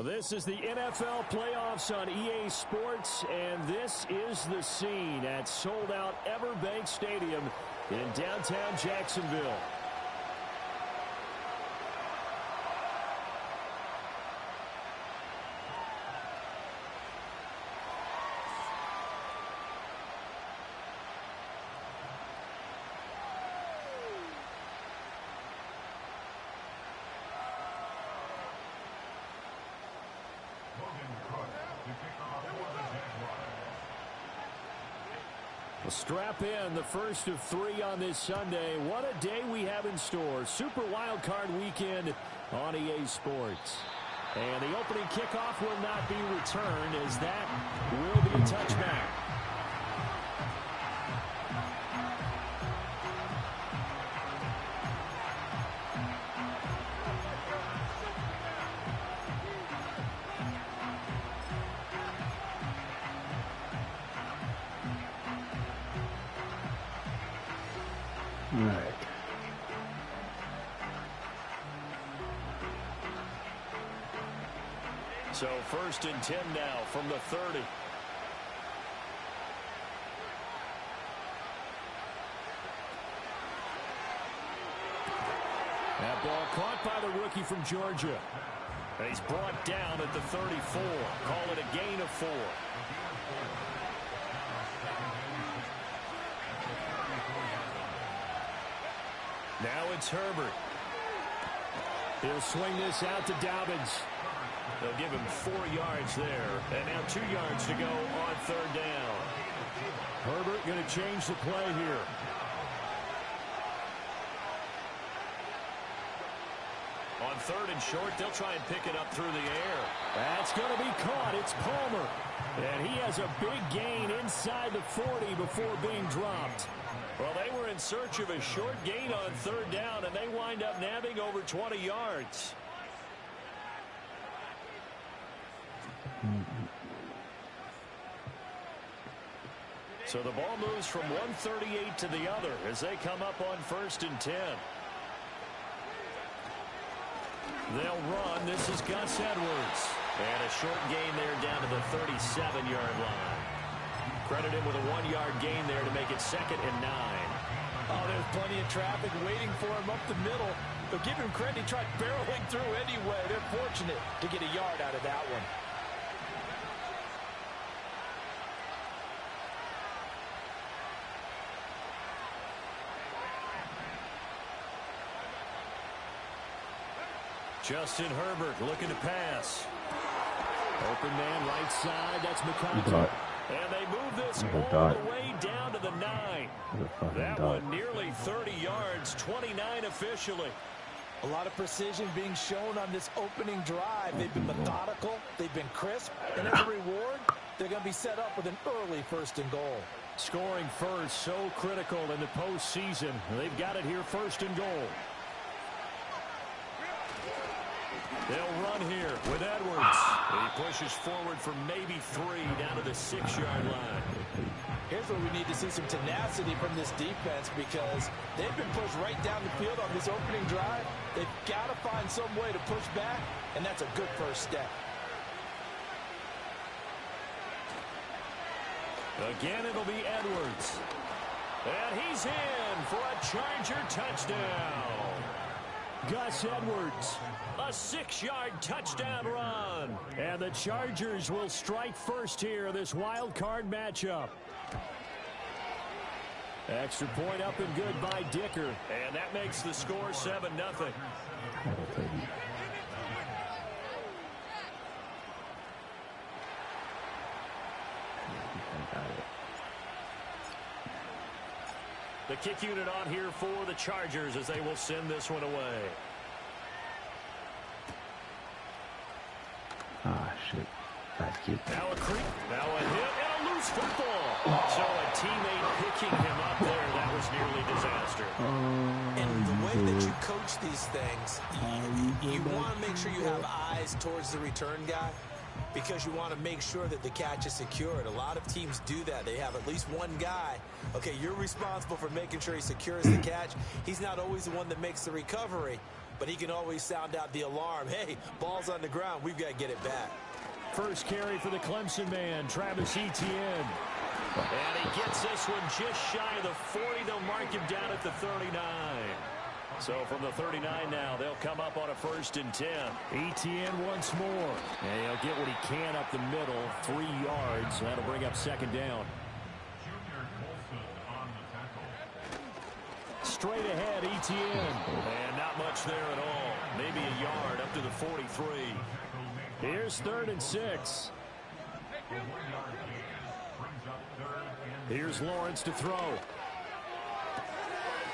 This is the NFL playoffs on EA Sports, and this is the scene at sold-out Everbank Stadium in downtown Jacksonville. Strap in, the first of 3 on this Sunday. What a day we have in store. Super Wild Card Weekend on EA Sports. And the opening kickoff will not be returned, as that will be a touchback. So 1st and 10 now from the 30. That ball caught by the rookie from Georgia. He's brought down at the 34. Call it a gain of 4. Now it's Herbert. He'll swing this out to Dobbins. They'll give him 4 yards there. And now 2 yards to go on 3rd down. Herbert going to change the play here. On 3rd and short, they'll try and pick it up through the air. That's going to be caught. It's Palmer. And he has a big gain inside the 40 before being dropped. Well, they were in search of a short gain on 3rd down, and they wind up nabbing over 20 yards. So the ball moves from 138 to the other as they come up on 1st and 10. They'll run. This is Gus Edwards. And a short gain there down to the 37-yard line. Credit him with a 1-yard gain there to make it 2nd and 9. Oh, there's plenty of traffic waiting for him up the middle. But give him credit. He tried barreling through anyway. They're fortunate to get a yard out of that one. Justin Herbert looking to pass. Open man right side. That's McConkey. And they move this all the way down to the 9. That one nearly 30 yards, 29 officially. A lot of precision being shown on this opening drive. They've been methodical. They've been crisp. And as a reward, they're going to be set up with an early 1st and goal. Scoring first, so critical in the postseason. They've got it here, 1st and goal. They'll run here with Edwards. He pushes forward for maybe 3 down to the 6-yard line. Here's where we need to see some tenacity from this defense, because they've been pushed right down the field on this opening drive. They've got to find some way to push back, and that's a good first step. Again, it'll be Edwards. And he's in for a Charger touchdown. Gus Edwards, a 6-yard touchdown run. And the Chargers will strike first here in this wild card matchup. Extra point up and good by Dicker. And that makes the score 7-0. The kick unit on here for the Chargers as they will send this one away. Ah, shit. Nice kick. Now a creep, now a hit, and a loose football. So a teammate picking him up there. That was nearly disaster. And the way that you coach these things, you want to make sure you have eyes towards the return guy, because you want to make sure that the catch is secured. A lot of teams do that. They have at least one guy. Okay, you're responsible for making sure he secures the catch. He's not always the one that makes the recovery, but he can always sound out the alarm. Hey, ball's on the ground. We've got to get it back. First carry for the Clemson man, Travis Etienne. And he gets this one just shy of the 40. They'll mark him down at the 39. So from the 39 now, they'll come up on a 1st and 10. Etienne once more. And he'll get what he can up the middle, 3 yards. That'll bring up 2nd down. Straight ahead, Etienne. And not much there at all. Maybe a yard up to the 43. Here's 3rd and 6. Here's Lawrence to throw.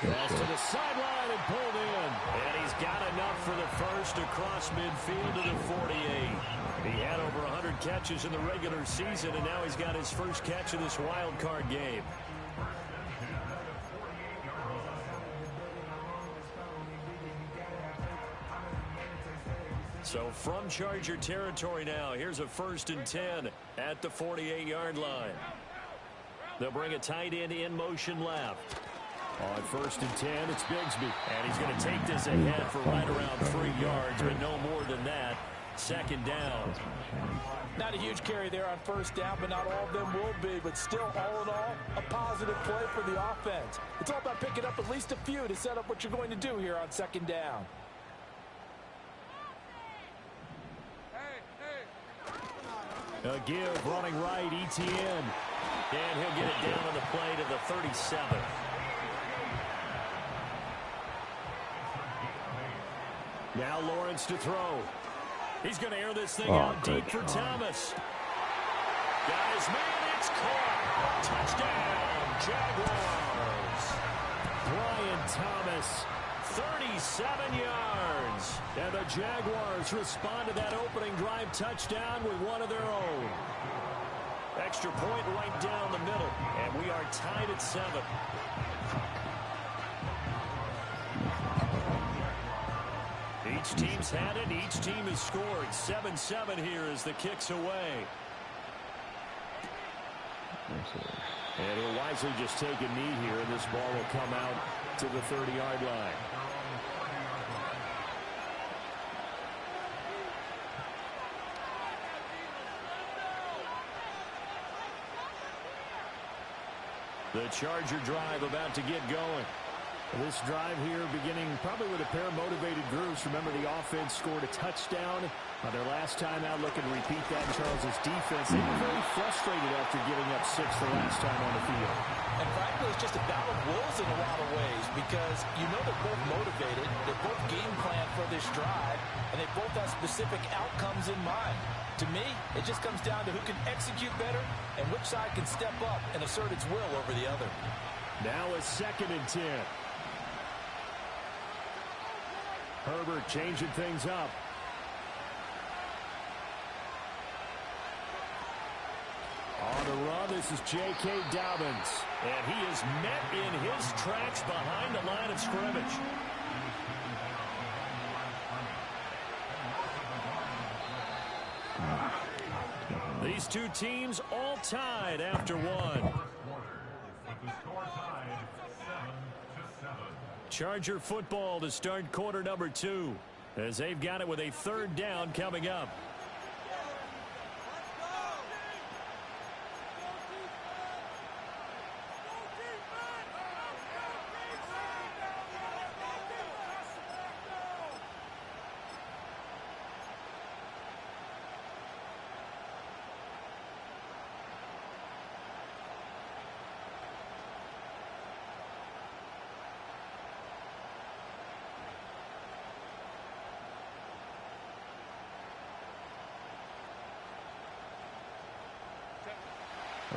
Pass to the sideline and pulled in. And he's got enough for the first across midfield to the 48. He had over 100 catches in the regular season, and now he's got his first catch of this wild card game. So from Charger territory now, here's a 1st and 10 at the 48-yard line. They'll bring a tight end in motion left. On 1st and 10, it's Bigsby. And he's going to take this ahead for right around 3 yards, but no more than that. 2nd down. Not a huge carry there on 1st down, but not all of them will be. But still, all in all, a positive play for the offense. It's all about picking up at least a few to set up what you're going to do here on 2nd down. A give running right, Etienne. And he'll get it down on the play to the 37. Now Lawrence to throw. He's going to air this thing out deep for Thomas. Got his man, it's caught. Touchdown, Jaguars. Brian Thomas, 37 yards. And the Jaguars respond to that opening drive touchdown with one of their own. Extra point right down the middle. And we are tied at 7. Each team's had it. Each team has scored. 7-7 here as the kick's away. And he'll wisely just take a knee here, and this ball will come out to the 30-yard line. The Charger drive about to get going. This drive here beginning probably with a pair of motivated groups. Remember, the offense scored a touchdown on their last time out. Looking to repeat that in Charles's defense. They were very frustrated after giving up 6 the last time on the field. And frankly, it's just a battle of wills in a lot of ways because you know they're both motivated. They both game plan for this drive, and they both have specific outcomes in mind. To me, it just comes down to who can execute better and which side can step up and assert its will over the other. Now a 2nd and 10. Herbert changing things up. On the run, this is J.K. Dobbins. And he is met in his tracks behind the line of scrimmage. These two teams all tied after one. Charger football to start quarter number 2 as they've got it with a 3rd down coming up.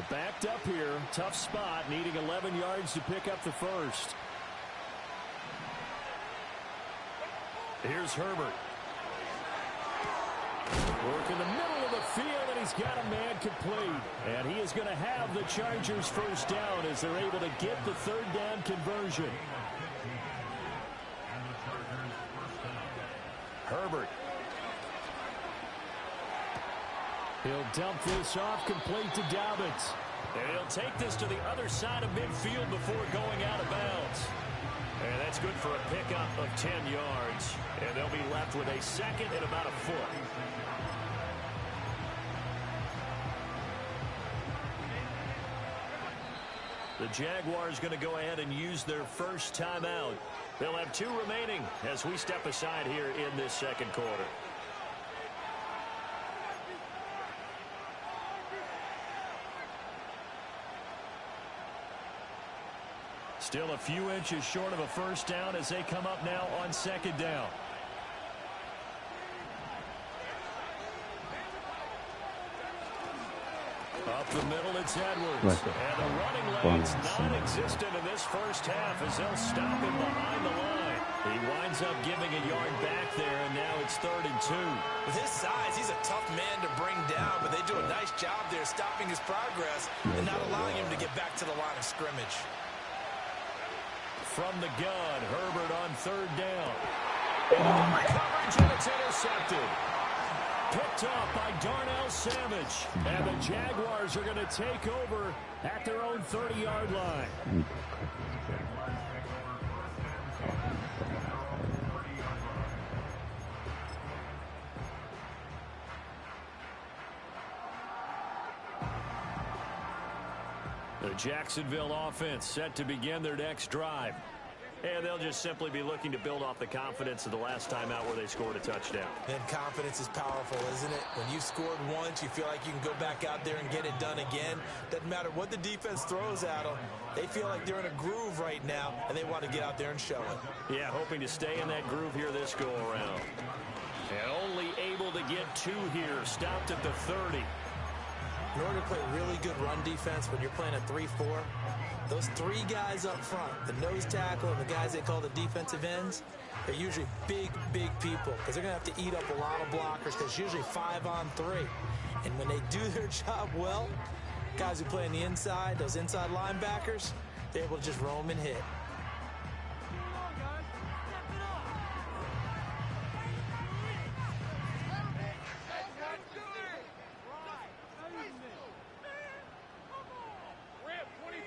Backed up here, tough spot, needing 11 yards to pick up the first. Here's Herbert. Work in the middle of the field, and he's got a man complete. And he is going to have the Chargers first down as they're able to get the 3rd down conversion. Herbert. He'll dump this off complete to Dobbins. And he'll take this to the other side of midfield before going out of bounds. And that's good for a pickup of 10 yards. And they'll be left with a second and about a foot. The Jaguars going to go ahead and use their first timeout. They'll have 2 remaining as we step aside here in this second quarter. Still a few inches short of a first down as they come up now on second down. Up the middle, it's Edwards. And the running lane's non-existent in this first half as they'll stop him behind the line. He winds up giving a yard back there, and now it's 3rd and 2. With his size, he's a tough man to bring down, but they do a nice job there stopping his progress and not allowing him to get back to the line of scrimmage. From the gun, Herbert on 3rd down. And coverage, and it's intercepted. Picked off by Darnell Savage. And the Jaguars are going to take over at their own 30-yard line. The Jacksonville offense set to begin their next drive. And they'll just simply be looking to build off the confidence of the last time out where they scored a touchdown. And confidence is powerful, isn't it? When you've scored once, you feel like you can go back out there and get it done again. Doesn't matter what the defense throws at them. They feel like they're in a groove right now, and they want to get out there and show it. Yeah, hoping to stay in that groove here this go-around. And only able to get 2 here, stopped at the 30. In order to play really good run defense when you're playing a 3-4, those 3 guys up front, the nose tackle and the guys they call the defensive ends, they're usually big, big people because they're going to have to eat up a lot of blockers because it's usually 5 on 3. And when they do their job well, guys who play on the inside, those inside linebackers, they're able to just roam and hit.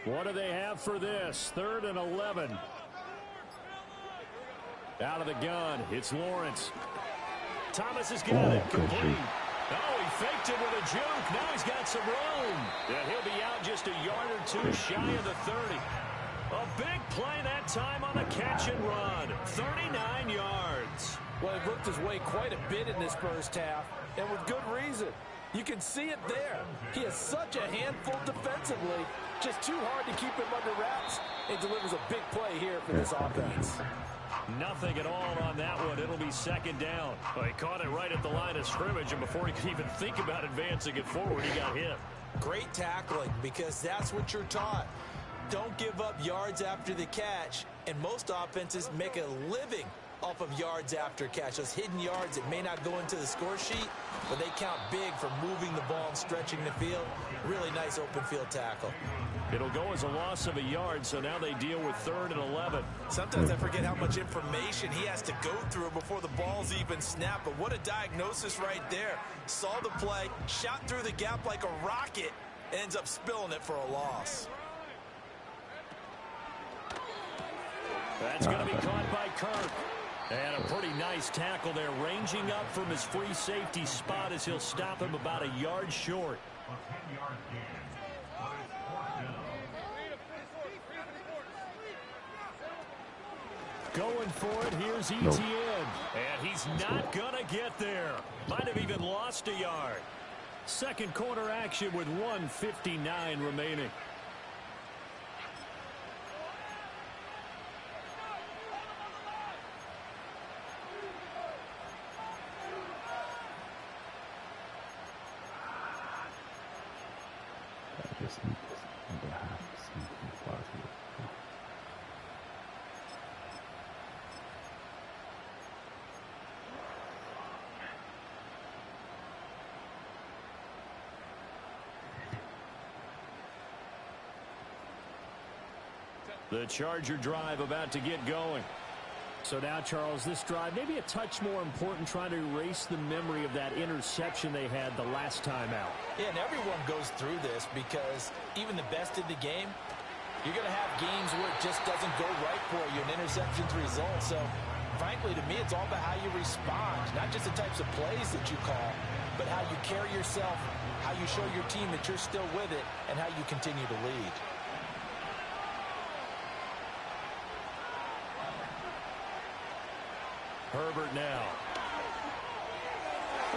What do they have for this? 3rd and 11. Out of the gun, it's Lawrence. Thomas has got it. Complete. Oh, he faked it with a juke. Now he's got some room. And he'll be out just a yard or 2 shy of the 30. A big play that time on the catch and run. 39 yards. Well, he worked his way quite a bit in this first half, and with good reason. You can see it there. He is such a handful defensively. Just too hard to keep him under wraps. It delivers a big play here for this offense. Nothing at all on that one. It'll be 2nd down. Well, he caught it right at the line of scrimmage, and before he could even think about advancing it forward, he got hit. Great tackling because that's what you're taught. Don't give up yards after the catch, and most offenses make a living off of yards after catch. Those hidden yards that may not go into the score sheet, but they count big for moving the ball and stretching the field. Really nice open field tackle. It'll go as a loss of a yard, so now they deal with 3rd and 11. Sometimes I forget how much information he has to go through before the ball's even snapped, but what a diagnosis right there. Saw the play, shot through the gap like a rocket, ends up spilling it for a loss. That's going to be caught by Kirk. And a pretty nice tackle there, ranging up from his free safety spot as he'll stop him about a yard short. Going for it, here's Etienne. And he's not going to get there. Might have even lost a yard. Second quarter action with 1:59 remaining. The Charger drive about to get going. So now, Charles, this drive maybe a touch more important, trying to erase the memory of that interception they had the last time out. Yeah, and everyone goes through this because even the best in the game, You're going to have games where it just doesn't go right for you, and interceptions result. So, frankly, to me, it's all about how you respond, not just the types of plays that you call, but how you carry yourself, how you show your team that you're still with it, and how you continue to lead. Herbert now.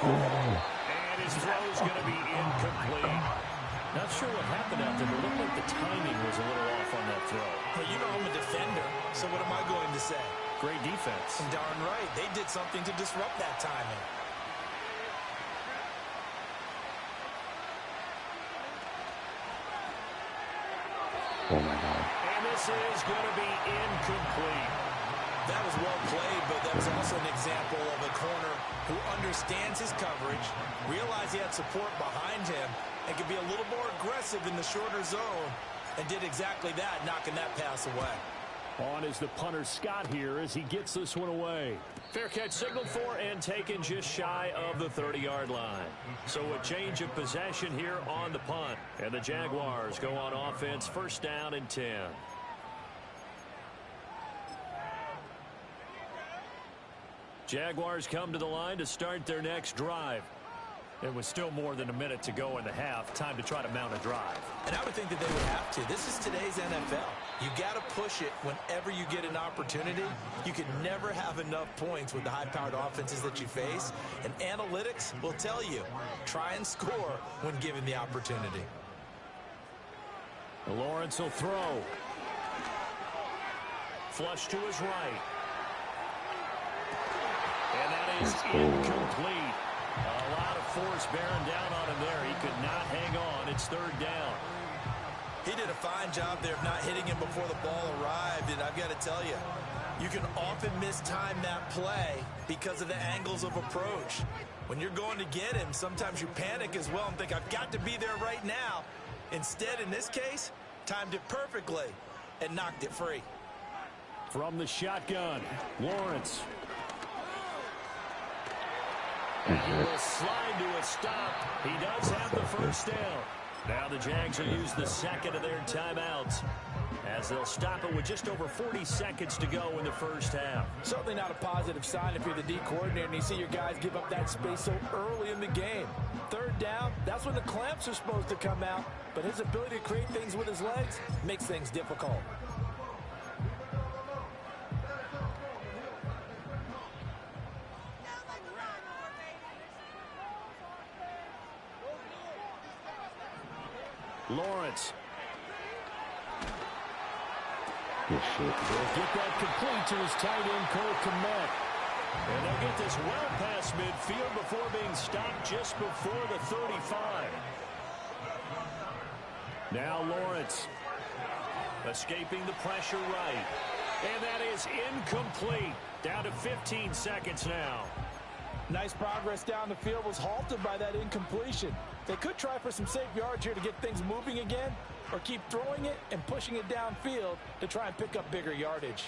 And his throw's going to be incomplete. Not sure what happened out there, but it looked like the timing was a little off on that throw. Well, you know I'm a defender, so what am I going to say? Great defense. And darn right, they did something to disrupt that timing. Oh my God. And this is going to be incomplete. That was well played, but that was also an example of a corner who understands his coverage, realized he had support behind him, and could be a little more aggressive in the shorter zone, and did exactly that, knocking that pass away. On is the punter Scott here as he gets this one away. Fair catch signaled for and taken just shy of the 30-yard line. So a change of possession here on the punt. And the Jaguars go on offense, first down and 10. Jaguars come to the line to start their next drive. It was still more than a minute to go in the half. Time to try to mount a drive. And I would think that they would have to. This is today's NFL. You got to push it whenever you get an opportunity. You can never have enough points with the high-powered offenses that you face. And analytics will tell you, try and score when given the opportunity. Lawrence will throw. Flush to his right. And that is incomplete. A lot of force bearing down on him there. He could not hang on. It's third down. He did a fine job there of not hitting him before the ball arrived. And I've got to tell you, you can often mistime that play because of the angles of approach. When you're going to get him, sometimes you panic as well and think, I've got to be there right now. Instead, in this case, timed it perfectly and knocked it free. From the shotgun, Lawrence. And he will slide to a stop. He does have the first down. Now the Jags will use the second of their timeouts as they'll stop it with just over 40 seconds to go in the first half. Certainly not a positive sign if you're the D coordinator and you see your guys give up that space so early in the game. Third down, that's when the clamps are supposed to come out, but his ability to create things with his legs makes things difficult. Lawrence. Good shit. He'll get that complete to his tight end, Cole Kmet. And they'll get this well past midfield before being stopped just before the 35. Now Lawrence. Escaping the pressure right. And that is incomplete. Down to 15 seconds now. Nice progress down the field was halted by that incompletion. They could try for some safe yards here to get things moving again, or keep throwing it and pushing it downfield to try and pick up bigger yardage.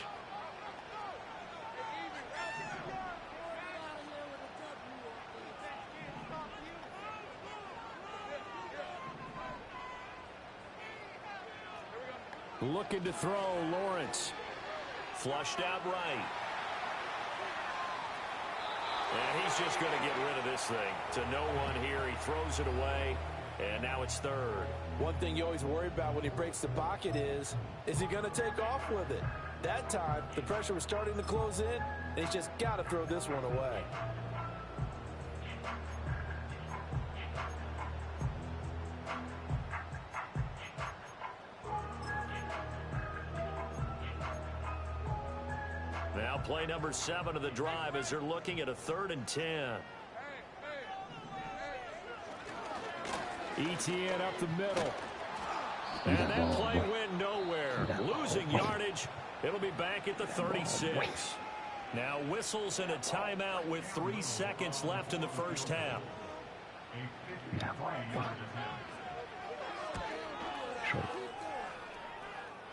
Looking to throw, Lawrence. Flushed out right. And he's just going to get rid of this thing. To no one here. He throws it away. And now it's third. One thing you always worry about when he breaks the pocket is he going to take off with it? That time, the pressure was starting to close in, and he's just got to throw this one away. Now play number 7 of the drive as they're looking at a 3rd and 10. ETN up the middle. And that play went nowhere. Losing yardage. It'll be back at the 36. Now whistles and a timeout with 3 seconds left in the first half.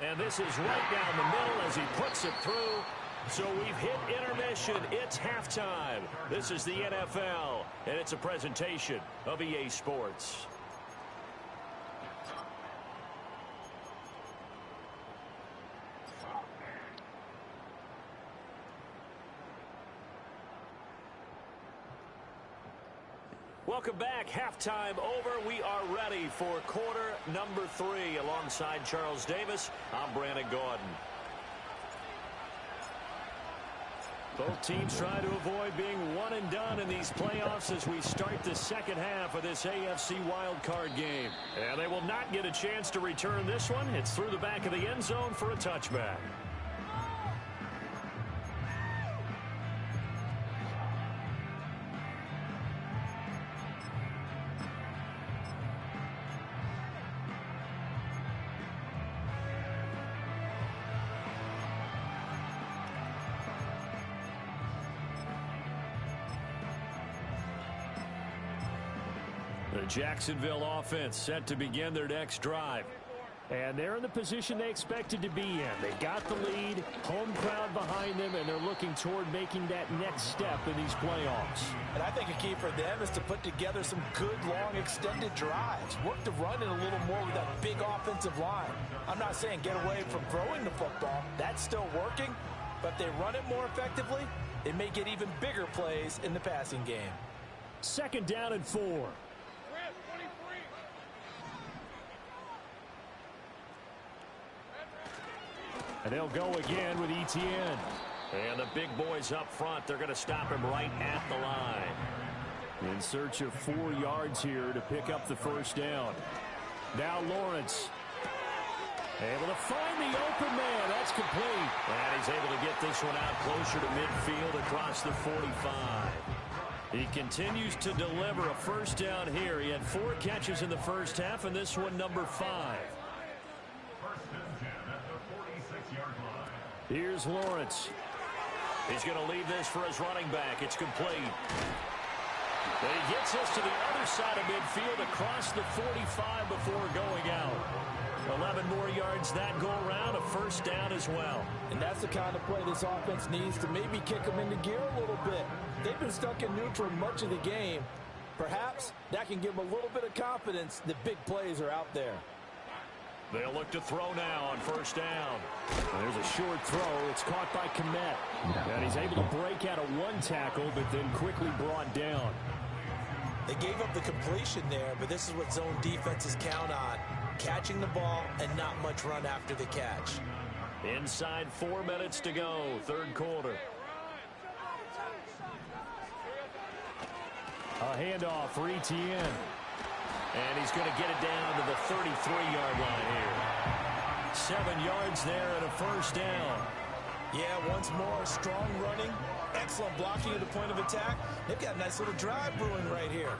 And this is right down the middle as he puts it through. So we've hit intermission. It's halftime. This is the NFL, and it's a presentation of EA Sports. Welcome back. Halftime over. We are ready for quarter number 3. Alongside Charles Davis, I'm Brandon Gaudin. Both teams try to avoid being one and done in these playoffs as we start the second half of this AFC wildcard game. And they will not get a chance to return this one. It's through the back of the end zone for a touchback. The Jacksonville offense set to begin their next drive. And they're in the position they expected to be in. They got the lead, home crowd behind them, and they're looking toward making that next step in these playoffs. And I think a key for them is to put together some good, long, extended drives. Work the run in a little more with that big offensive line. I'm not saying get away from throwing the football. That's still working. But if they run it more effectively, they may get even bigger plays in the passing game. 2nd down and 4. And they'll go again with Etienne. And the big boys up front, they're going to stop him right at the line. In search of 4 yards here to pick up the first down. Now Lawrence. Able to find the open man. That's complete. And he's able to get this one out closer to midfield across the 45. He continues to deliver a first down here. He had 4 catches in the first half, and this one number 5. Here's Lawrence. He's going to leave this for his running back. It's complete. And he gets us to the other side of midfield across the 45 before going out. 11 more yards that go around, a first down as well. And that's the kind of play this offense needs to maybe kick them into gear a little bit. They've been stuck in neutral much of the game. Perhaps that can give them a little bit of confidence that big plays are out there. They'll look to throw now on first down. There's a short throw. It's caught by Kmet. And he's able to break out of 1 tackle, but then quickly brought down. They gave up the completion there, but this is what zone defenses count on. Catching the ball and not much run after the catch. Inside 4 minutes to go, 3rd quarter. A handoff for Etienne. And he's going to get it down to the 33-yard line here. 7 yards there and a first down. Yeah, once more, strong running, excellent blocking at the point of attack. They've got a nice little drive brewing right here.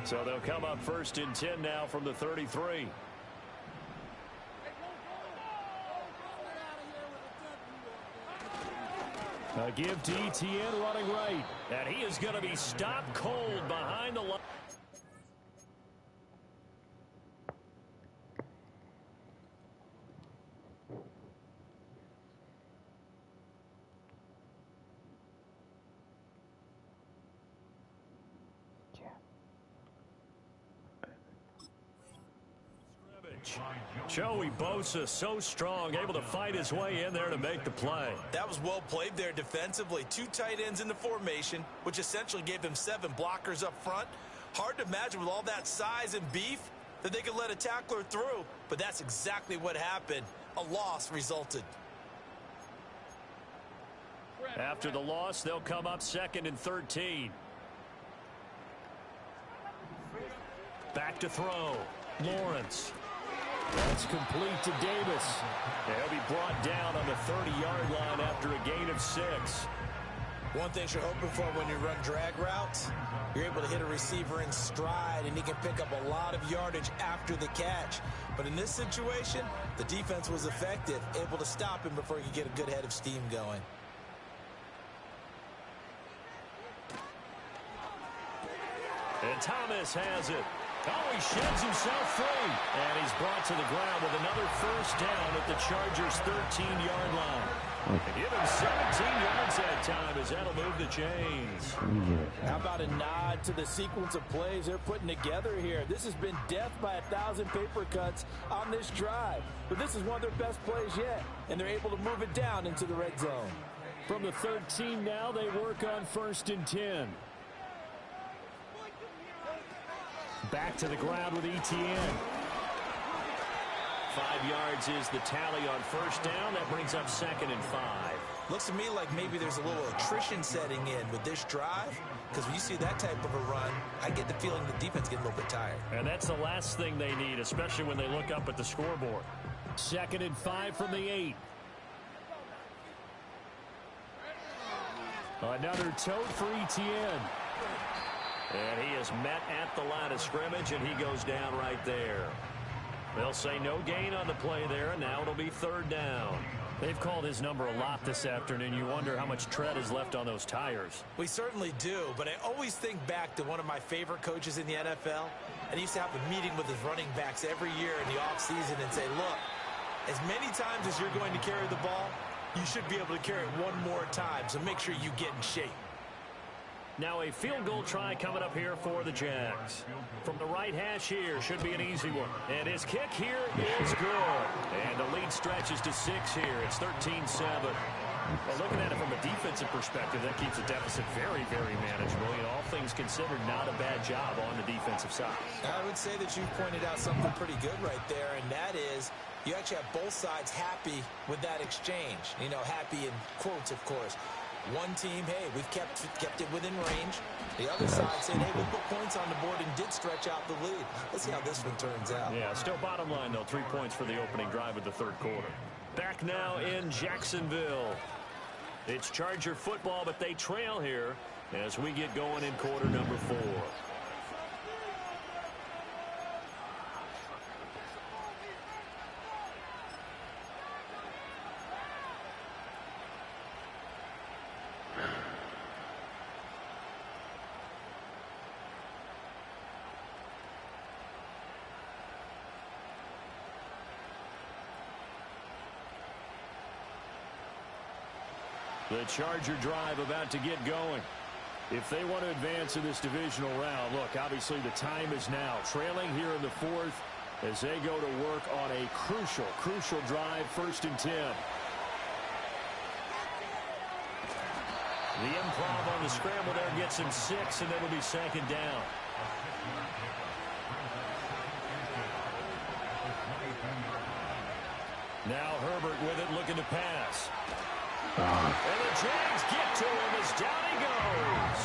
So they'll come up 1st and 10 now from the 33. A give to Etienne running right. And he is going to be stopped cold behind the line. Joey Bosa so strong, able to fight his way in there to make the play. That was well played there defensively. 2 tight ends in the formation, which essentially gave them 7 blockers up front. Hard to imagine with all that size and beef that they could let a tackler through, but that's exactly what happened. A loss resulted. After the loss, they'll come up 2nd and 13. Back to throw. Lawrence. That's complete to Davis. He'll be brought down on the 30-yard line after a gain of 6. One thing you're hoping for when you run drag routes, you're able to hit a receiver in stride, and he can pick up a lot of yardage after the catch. But in this situation, the defense was effective, able to stop him before he could get a good head of steam going. And Thomas has it. Oh, he sheds himself free. And he's brought to the ground with another first down at the Chargers' 13-yard line. Give him 17 yards that time as that'll move the chains. How about a nod to the sequence of plays they're putting together here? This has been death by 1,000 paper cuts on this drive. But this is one of their best plays yet, and they're able to move it down into the red zone. From the 13 now, they work on 1st and 10. Back to the ground with Etienne. 5 yards is the tally on 1st down. That brings up 2nd and 5. Looks to me like maybe there's a little attrition setting in with this drive, because when you see that type of a run, I get the feeling the defense getting a little bit tired. And that's the last thing they need, especially when they look up at the scoreboard. 2nd and 5 from the 8. Another tote for Etienne. And he is met at the line of scrimmage, and he goes down right there. They'll say no gain on the play there, and now it'll be 3rd down. They've called his number a lot this afternoon. You wonder how much tread is left on those tires. We certainly do, but I always think back to one of my favorite coaches in the NFL, and he used to have a meeting with his running backs every year in the offseason and say, look, as many times as you're going to carry the ball, you should be able to carry it one more time, so make sure you get in shape. Now a field goal try coming up here for the Jags. From the right hash here, should be an easy one. And his kick here is good. And the lead stretches to 6 here. It's 13-7. Well, looking at it from a defensive perspective, that keeps the deficit very, very manageable. You know, all things considered, not a bad job on the defensive side. I would say that you pointed out something pretty good right there, and that is you actually have both sides happy with that exchange. You know, happy in quotes, of course. One team, hey, we've kept it within range. The other side saying, hey, we put points on the board and did stretch out the lead. Let's see how this one turns out. Yeah, still bottom line, though, 3 points for the opening drive of the 3rd quarter. Back now in Jacksonville. It's Charger football, but they trail here as we get going in quarter number 4. The Charger drive about to get going. If they want to advance in this divisional round, look, obviously the time is now. Trailing here in the 4th as they go to work on a crucial drive, 1st and 10. The improv on the scramble there gets him 6, and then it'll be 2nd down. Now Herbert with it, looking to pass. And the Jags get to him as down he goes.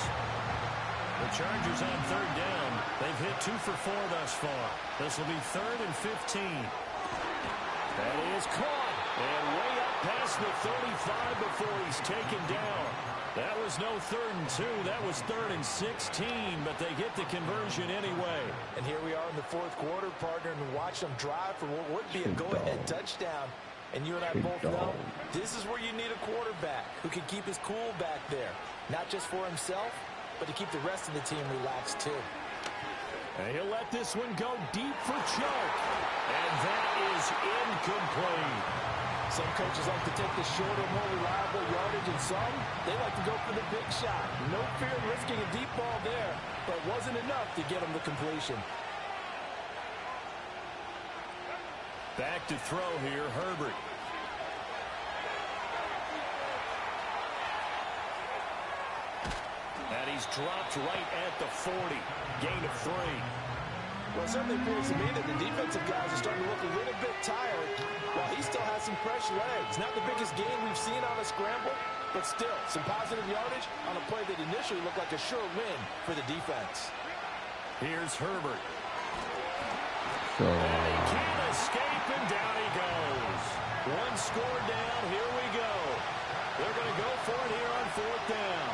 The Chargers on 3rd down. They've hit 2 for 4 thus far. This will be 3rd and 15. That is caught. And way up past the 35 before he's taken down. That was no 3rd and 2. That was 3rd and 16, but they get the conversion anyway. And here we are in the 4th quarter, partner, and watch them drive for what would be a go-ahead touchdown. And you and I both know this is where you need a quarterback who can keep his cool back there. Not just for himself, but to keep the rest of the team relaxed too. And he'll let this one go deep for choke. And that is incomplete. Some coaches like to take the shorter, more reliable yardage, and some, they like to go for the big shot. No fear of risking a deep ball there, but wasn't enough to get him the completion. Back to throw here, Herbert. And he's dropped right at the 40. Gain of 3. Well, it certainly appears to me that the defensive guys are starting to look a little bit tired while he still has some fresh legs. Not the biggest gain we've seen on a scramble, but still some positive yardage on a play that initially looked like a sure win for the defense. Here's Herbert. And he can't escape, and down he goes. 1 score down, here we go. They're going to go for it here on 4th down.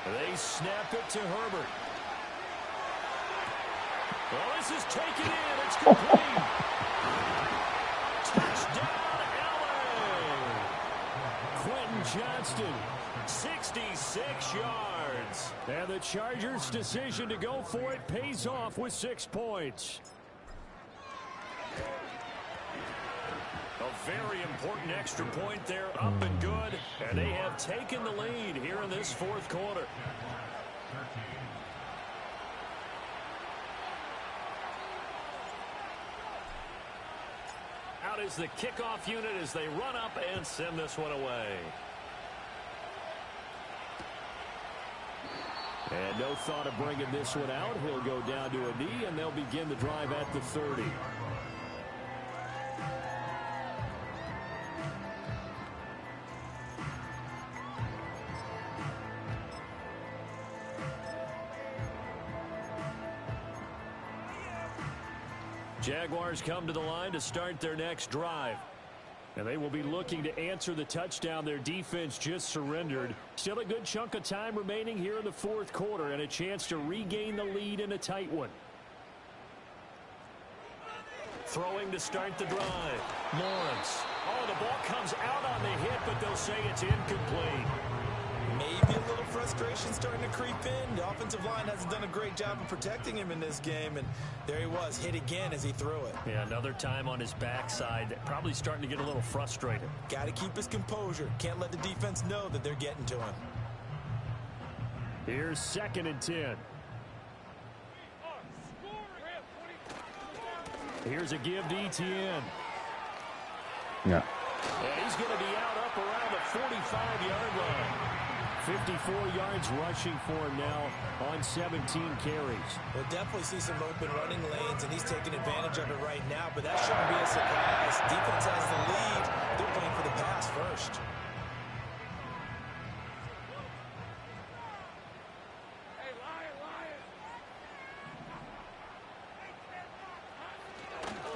They snap it to Herbert. Well, this is taken in. It's complete. Johnston. 66 yards. And the Chargers' decision to go for it pays off with 6 points. A very important extra point there, up and good. And they have taken the lead here in this fourth quarter. Out is the kickoff unit as they run up and send this one away. And no thought of bringing this one out. He'll go down to a knee, and they'll begin the drive at the 30. Jaguars come to the line to start their next drive. And they will be looking to answer the touchdown their defense just surrendered. Still a good chunk of time remaining here in the fourth quarter and a chance to regain the lead in a tight one. Throwing to start the drive. Lawrence. Oh, the ball comes out on the hit, but they'll say it's incomplete. Maybe a little frustration starting to creep in. The offensive line hasn't done a great job of protecting him in this game, and there he was, hit again as he threw it. Yeah, another time on his backside, probably starting to get a little frustrated. Got to keep his composure. Can't let the defense know that they're getting to him. Here's 2nd and 10. Here's a give to Etienne. Yeah. And he's going to be out up around the 45-yard line. 54 yards rushing for him now on 17 carries. We'll definitely see some open running lanes, and he's taking advantage of it right now, but that shouldn't be a surprise. Defense has the lead. They're playing for the pass first.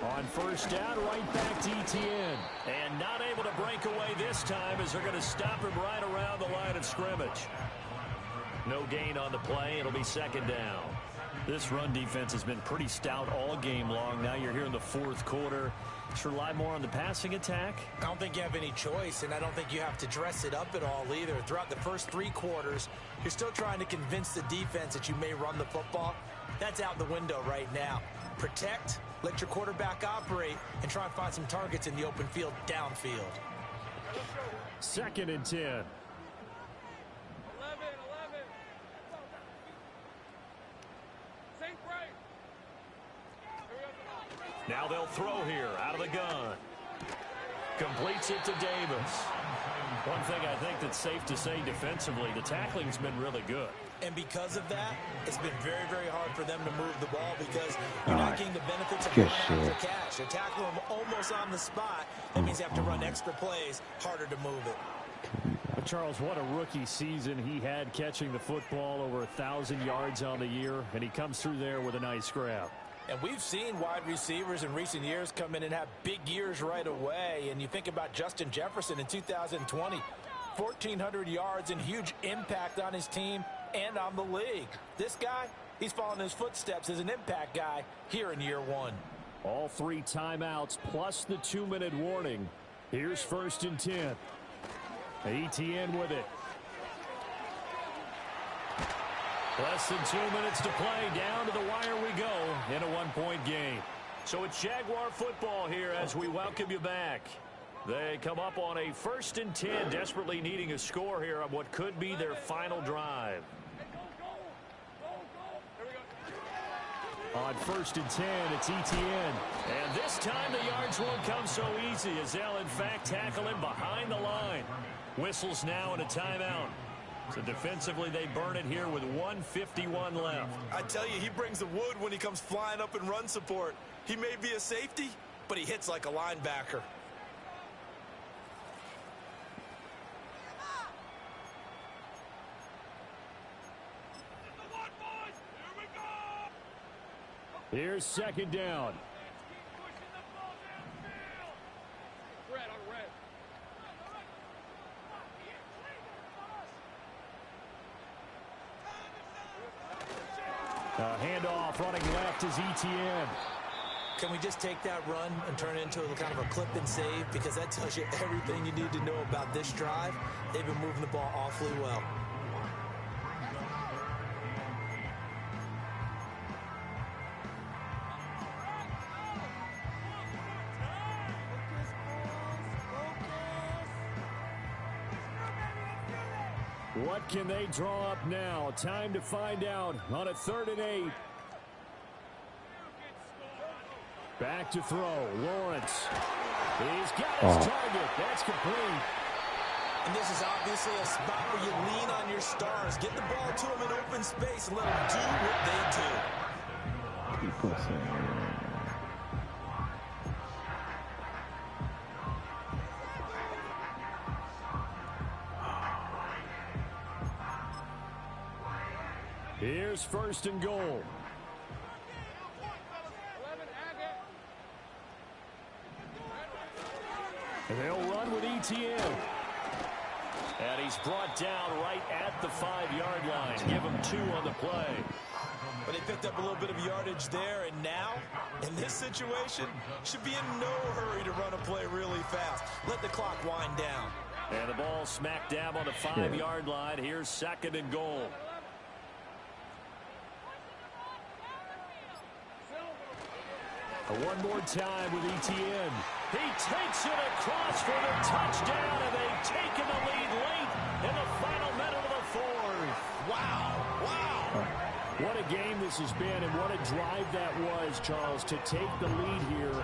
On first down, right back to Etienne. And not able to break away this time as they're going to stop him right around the line of scrimmage. No gain on the play. It'll be 2nd down. This run defense has been pretty stout all game long. Now you're here in the fourth quarter. Should rely more on the passing attack. I don't think you have any choice, and I don't think you have to dress it up at all either. Throughout the first 3 quarters, you're still trying to convince the defense that you may run the football. That's out the window right now. Protect, let your quarterback operate, and try and find some targets in the open field downfield. 2nd and 10. Now they'll throw here out of the gun. Completes it to Davis. One thing I think that's safe to say defensively, the tackling's been really good. And because of that, it's been very, very hard for them to move the ball because you're not getting the benefits of running after catch. They're tackling them almost on the spot. That means they have to run extra plays, harder to move it. But Charles, what a rookie season he had catching the football, over 1,000 yards on the year, and he comes through there with a nice grab. And we've seen wide receivers in recent years come in and have big years right away. And you think about Justin Jefferson in 2020, 1,400 yards and huge impact on his team and on the league. This guy, he's following his footsteps as an impact guy here in year 1. All 3 timeouts plus the 2-minute warning. Here's 1st and 10. Etienne with it. Less than 2 minutes to play. Down to the wire we go in a 1-point game. So it's Jaguar football here as we welcome you back. They come up on a 1st and 10, desperately needing a score here on what could be their final drive. On 1st and 10, it's Etienne. And this time the yards won't come so easy as they'll in fact tackle him behind the line. Whistles now and a timeout. So defensively, they burn it here with 1:51 left. I tell you, he brings the wood when he comes flying up in run support. He may be a safety, but he hits like a linebacker. Here's 2nd down. Handoff running left is Etienne. Can we just take that run and turn it into a kind of a clip and save? Because that tells you everything you need to know about this drive. They've been moving the ball awfully well. What can they draw up now? Time to find out on a 3rd and 8. Back to throw. Lawrence. He's got his target. That's complete. And this is obviously a spot where you lean on your stars. Get the ball to them in open space and let them do what they do. Here's 1st and goal. They'll run with ETN. And he's brought down right at the 5-yard line. Give him 2 on the play. But they picked up a little bit of yardage there, and now, in this situation, should be in no hurry to run a play really fast. Let the clock wind down. And the ball smack dab on the 5-yard line. Here's 2nd and goal. One more time with ETN. He takes it across for the touchdown, and they've taken the lead late in the final minute of the 4th. Wow. What a game this has been, and what a drive that was, Charles, to take the lead here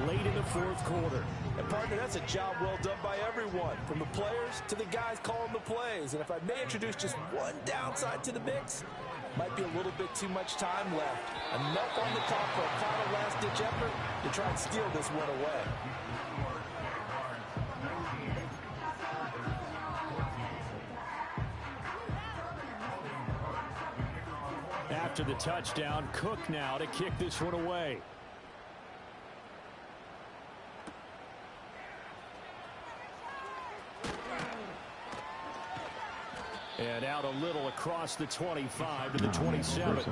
late in the 4th quarter. And, partner, that's a job well done by everyone, from the players to the guys calling the plays. And if I may introduce just one downside to the mix, might be a little bit too much time left. Enough on the clock for a final last-ditch effort to try and steal this one away. After the touchdown, Cook now to kick this one away. And out a little across the 25 to the 27.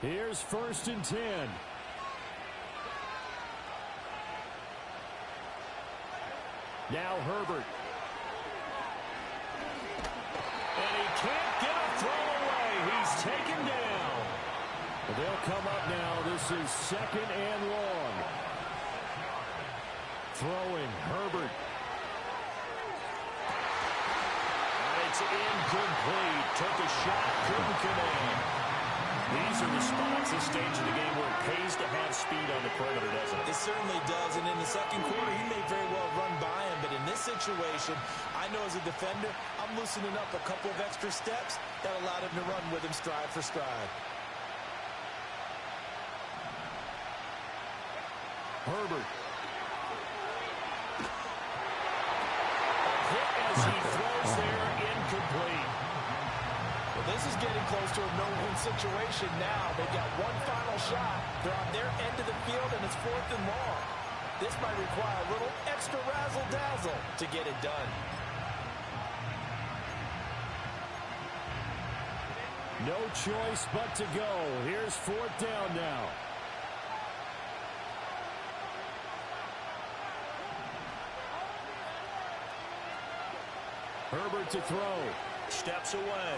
Here's 1st and 10. Now Herbert. And he can't get a throw away. He's taken down. They'll come up now. This is 2nd and long. Throwing Herbert. It's incomplete. Took a shot. Couldn't connect. These are the spots, this stage of the game, where it pays to have speed on the perimeter, doesn't it? It certainly does, and in the 2nd quarter, he may very well run by him, but in this situation, I know as a defender, I'm loosening up a couple of extra steps that allowed him to run with him stride for stride. Herbert. A hit as he throws there, incomplete. This is getting close to a no-win situation now. They've got one final shot. They're on their end of the field, and it's 4th and long. This might require a little extra razzle-dazzle to get it done. No choice but to go. Here's 4th down now. Herbert to throw. Steps away.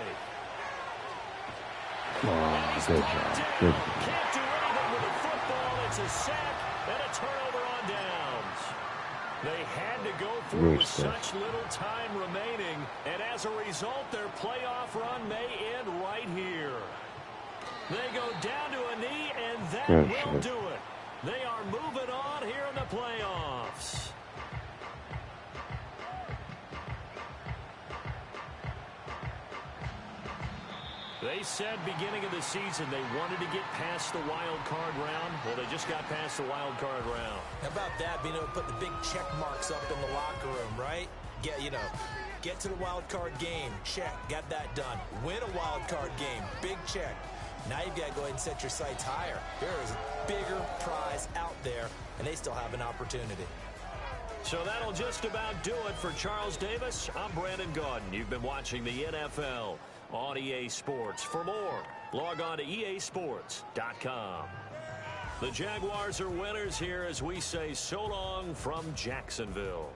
Good job. Good. Can't do anything with the football. It's a sack and a turnover on downs. They had to go through with such little time remaining, and as a result, their playoff run may end right here. They go down to a knee, and that will do it. They are moving on here in the playoffs. They said beginning of the season they wanted to get past the wild card round. Well, they just got past the wild card round. How about that, being able to put the big check marks up in the locker room, right? Get to the wild card game. Check. Got that done. Win a wild card game. Big check. Now you've got to go ahead and set your sights higher. There is a bigger prize out there, and they still have an opportunity. So that'll just about do it for Charles Davis. I'm Brandon Gaudin. You've been watching the NFL on EA Sports. For more, log on to easports.com. The Jaguars are winners here as we say so long from Jacksonville.